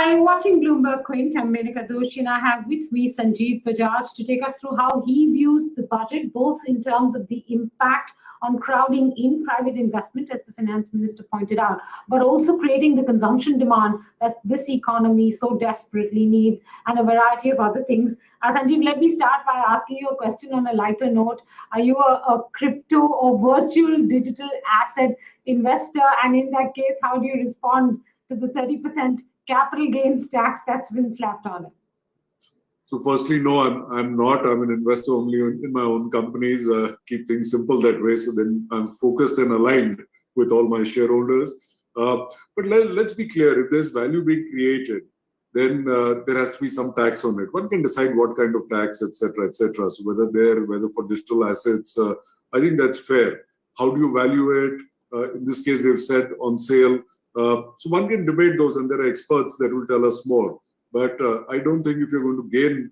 Hi, you're watching Bloomberg Quint. I'm Menika Doshi, and I have with me Sanjeev Bajaj to take us through how he views the budget, both in terms of the impact on crowding in private investment, as the finance minister pointed out, but also creating the consumption demand that this economy so desperately needs, and a variety of other things. Sanjeev, let me start by asking you a question on a lighter note. Are you a crypto or virtual digital asset investor? And in that case, how do you respond to the 30% capital gains tax that's been slapped on it? So firstly, no, I'm not. I'm an investor only in my own companies. Keep things simple that way. So then I'm focused and aligned with all my shareholders. But let's be clear. If there's value being created, then there has to be some tax on it. One can decide what kind of tax, etc., etc. So whether for digital assets, I think that's fair. How do you value it? In this case, they've said on sale. So one can debate those, and there are experts that will tell us more. But I don't think if you're going to gain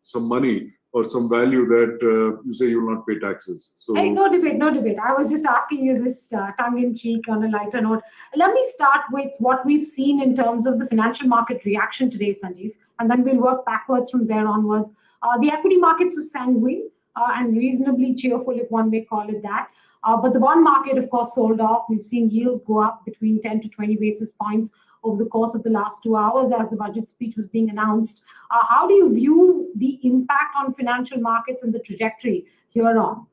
some money or some value that you say you will not pay taxes. So hey, no debate. I was just asking you this tongue-in-cheek on a lighter note. Let me start with what we've seen in terms of the financial market reaction today, Sanjeev, and then we'll work backwards from there onwards. The equity markets were sanguine and reasonably cheerful, if one may call it that. But the bond market, of course, sold off. We've seen yields go up between 10 to 20 basis points over the course of the last 2 hours as the budget speech was being announced. How do you view the impact on financial markets and the trajectory here on?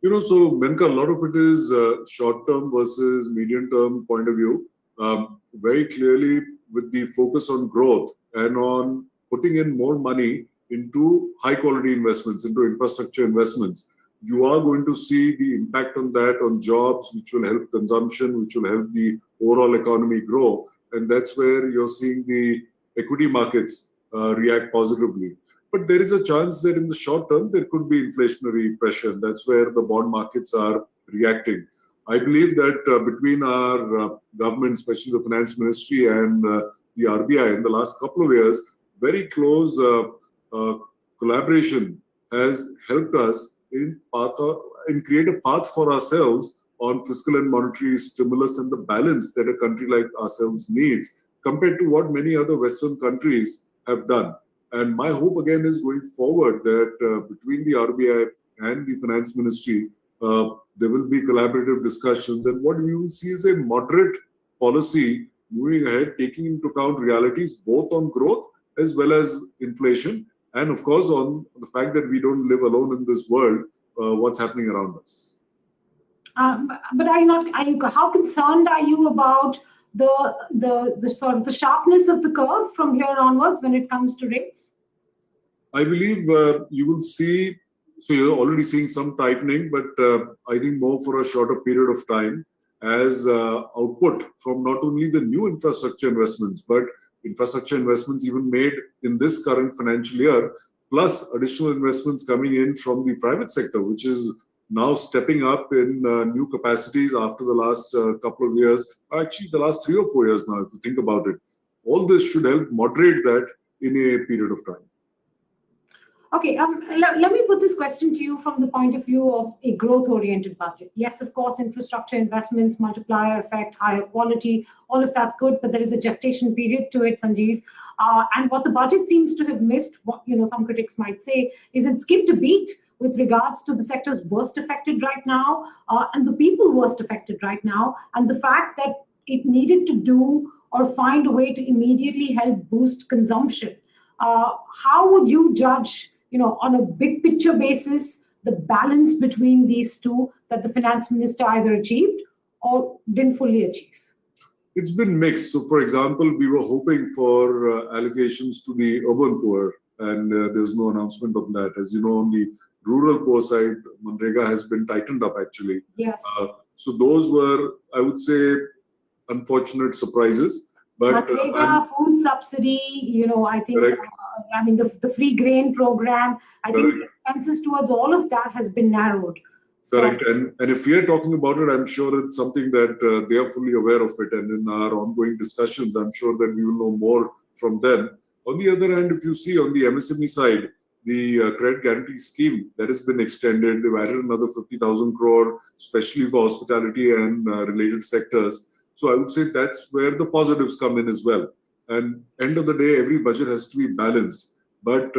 So Menika, a lot of it is short-term versus medium-term point of view. Very clearly, with the focus on growth and on putting in more money into high-quality investments, into infrastructure investments, you are going to see the impact on that, on jobs, which will help consumption, which will help the overall economy grow. And that's where you're seeing the equity markets react positively. But there is a chance that in the short term, there could be inflationary pressure. That's where the bond markets are reacting. I believe that between our government, especially the finance ministry and the RBI in the last couple of years, very close collaboration has helped us in create a path for ourselves on fiscal and monetary stimulus and the balance that a country like ourselves needs compared to what many other Western countries have done. And my hope again is going forward that between the RBI and the finance ministry, there will be collaborative discussions. And what we will see is a moderate policy moving ahead, taking into account realities both on growth as well as inflation. And of course, on the fact that we don't live alone in this world, what's happening around us. But how concerned are you about the sort of the sharpness of the curve from here onwards when it comes to rates? I believe you will see, so you're already seeing some tightening, but I think more for a shorter period of time as output from not only the new infrastructure investments, but infrastructure investments even made in this current financial year, plus additional investments coming in from the private sector, which is now stepping up in new capacities after the last couple of years, actually the last 3 or 4 years now, if you think about it. All this should help moderate that in a period of time. Okay, let me put this question to you from the point of view of a growth-oriented budget. Yes, of course, infrastructure investments, multiplier effect, higher quality, all of that's good, but there is a gestation period to it, Sanjeev. And what the budget seems to have missed, what some critics might say, is it skipped a beat with regards to the sectors worst affected right now and the people worst affected right now, and the fact that it needed to do or find a way to immediately help boost consumption. How would you judge, on a big picture basis, the balance between these two that the finance minister either achieved or didn't fully achieve? It's been mixed. So, for example, we were hoping for allocations to the urban poor, and there's no announcement on that. As you know, on the rural poor side, Manrega has been tightened up, actually. Yes. So those were, I would say, unfortunate surprises. But Manrega, food subsidy, I think, the free grain program, I think the expenses towards all of that has been narrowed. Correct. And if we are talking about it, I'm sure it's something that they are fully aware of it. And in our ongoing discussions, I'm sure that we will know more from them. On the other hand, if you see on the MSME side, the credit guarantee scheme that has been extended, they've added another 50,000 crore, especially for hospitality and related sectors. So I would say that's where the positives come in as well. And end of the day, every budget has to be balanced. But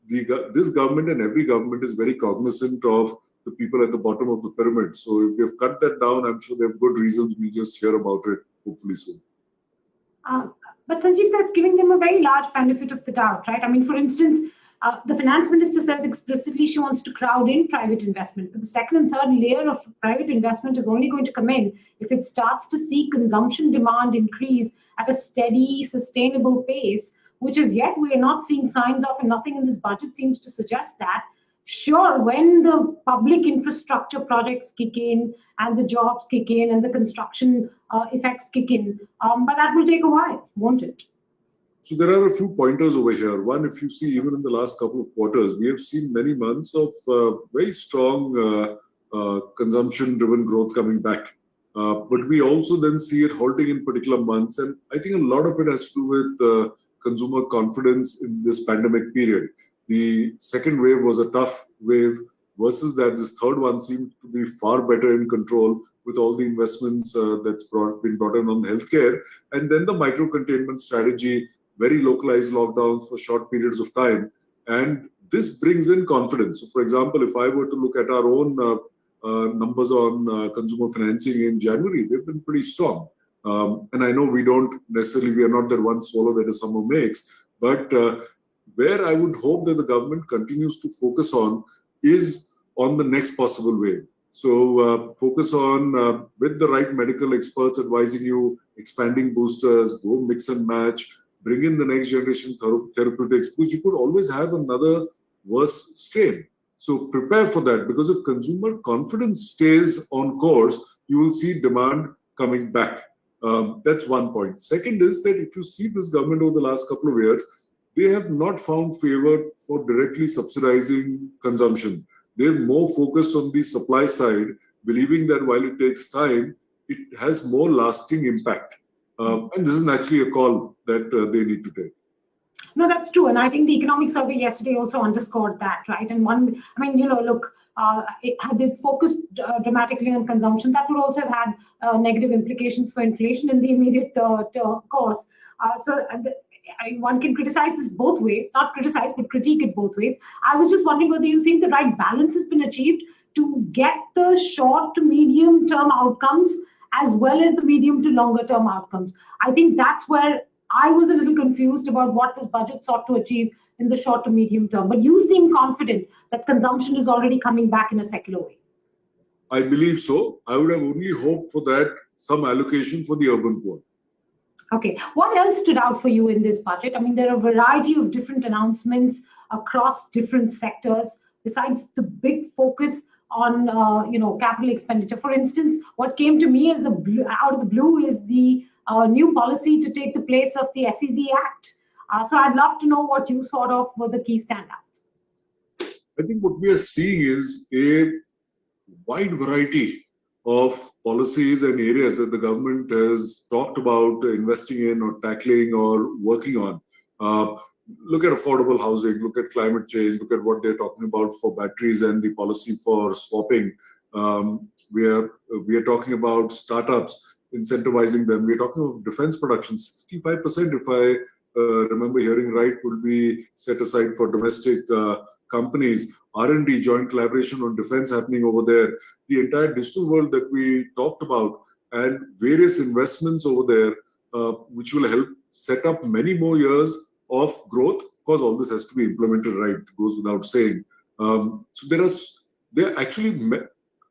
this government and every government is very cognizant of the people at the bottom of the pyramid. So if they've cut that down, I'm sure they have good reasons. We'll just hear about it hopefully soon. But Sanjeev, that's giving them a very large benefit of the doubt, right? I mean, for instance, the finance minister says explicitly she wants to crowd in private investment. But the second and third layer of private investment is only going to come in if it starts to see consumption demand increase at a steady, sustainable pace, which is yet we are not seeing signs of, and nothing in this budget seems to suggest that. Sure, when the public infrastructure projects kick in and the jobs kick in and the construction effects kick in, but that will take a while, won't it? So there are a few pointers over here. One, if you see even in the last couple of quarters, we have seen many months of very strong consumption-driven growth coming back. But we also then see it halting in particular months. And I think a lot of it has to do with consumer confidence in this pandemic period. The second wave was a tough wave versus that this third one seemed to be far better in control with all the investments that's been brought in on healthcare. And then the micro-containment strategy, very localized lockdowns for short periods of time. And this brings in confidence. So for example, if I were to look at our own numbers on consumer financing in January, they've been pretty strong. And I know we are not that one swallow that a summer makes, but where I would hope that the government continues to focus on is on the next possible wave. So focus on, with the right medical experts advising you, expanding boosters, go mix and match, bring in the next generation therapeutics, because you could always have another worse strain. So prepare for that, because if consumer confidence stays on course, you will see demand coming back. That's one point. Second is that if you see this government over the last couple of years, they have not found favor for directly subsidizing consumption. They're more focused on the supply side, believing that while it takes time, it has more lasting impact. And this is naturally a call that they need to take. No, that's true. And I think the economic survey yesterday also underscored that, right? And had they focused dramatically on consumption, that would also have had negative implications for inflation in the immediate course. One can criticize this both ways, not criticize, but critique it both ways. I was just wondering whether you think the right balance has been achieved to get the short to medium term outcomes as well as the medium to longer term outcomes. I think that's where I was a little confused about what this budget sought to achieve in the short to medium term. But you seem confident that consumption is already coming back in a secular way. I believe so. I would have only hoped for that, some allocation for the urban poor. Okay. What else stood out for you in this budget? I mean, there are a variety of different announcements across different sectors, besides the big focus on capital expenditure. For instance, what came to me as out of the blue is the new policy to take the place of the SEZ Act. So I'd love to know what you thought of were the key standouts. I think what we are seeing is a wide variety of policies and areas that the government has talked about investing in or tackling or working on. Look at affordable housing, look at climate change, look at what they're talking about for batteries and the policy for swapping. We are talking about startups, incentivizing them. We're talking about defense production. 65%, if I remember hearing right, will be set aside for domestic companies. R&D, joint collaboration on defense happening over there. The entire digital world that we talked about and various investments over there, which will help set up many more years of growth. Of course, all this has to be implemented right, it goes without saying. So there actually,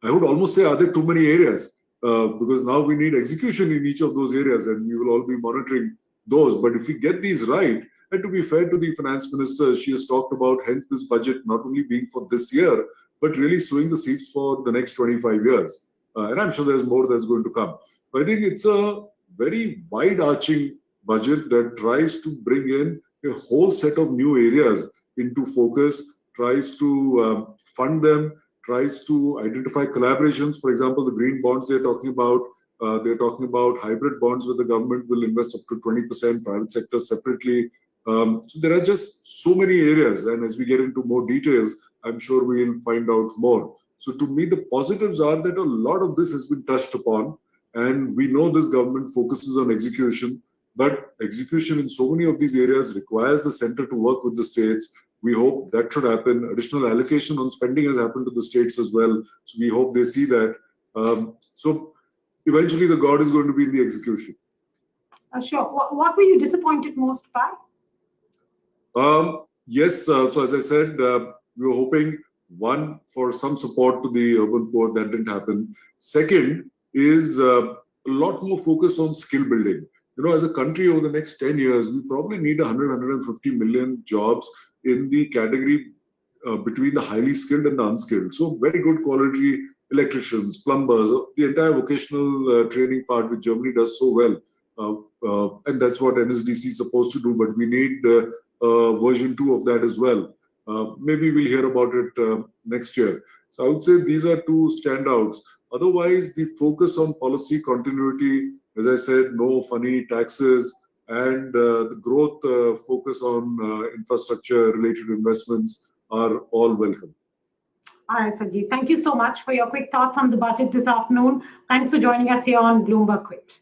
I would almost say, are there too many areas? Because now we need execution in each of those areas and we will all be monitoring those. But if we get these right, and to be fair to the finance minister, she has talked about hence this budget not only being for this year, but really sowing the seeds for the next 25 years. And I'm sure there's more that's going to come. So I think it's a very wide-arching budget that tries to bring in a whole set of new areas into focus, tries to fund them, tries to identify collaborations. For example, the green bonds they're talking about hybrid bonds where the government will invest up to 20%, private sector separately. So there are just so many areas, and as we get into more details, I'm sure we'll find out more. So to me, the positives are that a lot of this has been touched upon, and we know this government focuses on execution. But execution in so many of these areas requires the center to work with the states. We hope that should happen. Additional allocation on spending has happened to the states as well. So we hope they see that. So eventually the God is going to be in the execution. Sure. What were you disappointed most by? Yes, so as I said, we were hoping, one, for some support to the urban poor. That didn't happen. Second is a lot more focus on skill building. As a country over the next 10 years, we probably need 100, 150 million jobs in the category between the highly skilled and the unskilled. So very good quality electricians, plumbers, the entire vocational training part which Germany does so well. And that's what NSDC is supposed to do, but we need version 2 of that as well. Maybe we'll hear about it next year. So I would say these are two standouts. Otherwise, the focus on policy continuity, as I said, no funny taxes, and the growth focus on infrastructure related investments are all welcome. All right, Sanjeev. Thank you so much for your quick thoughts on the budget this afternoon. Thanks for joining us here on Bloomberg Quint.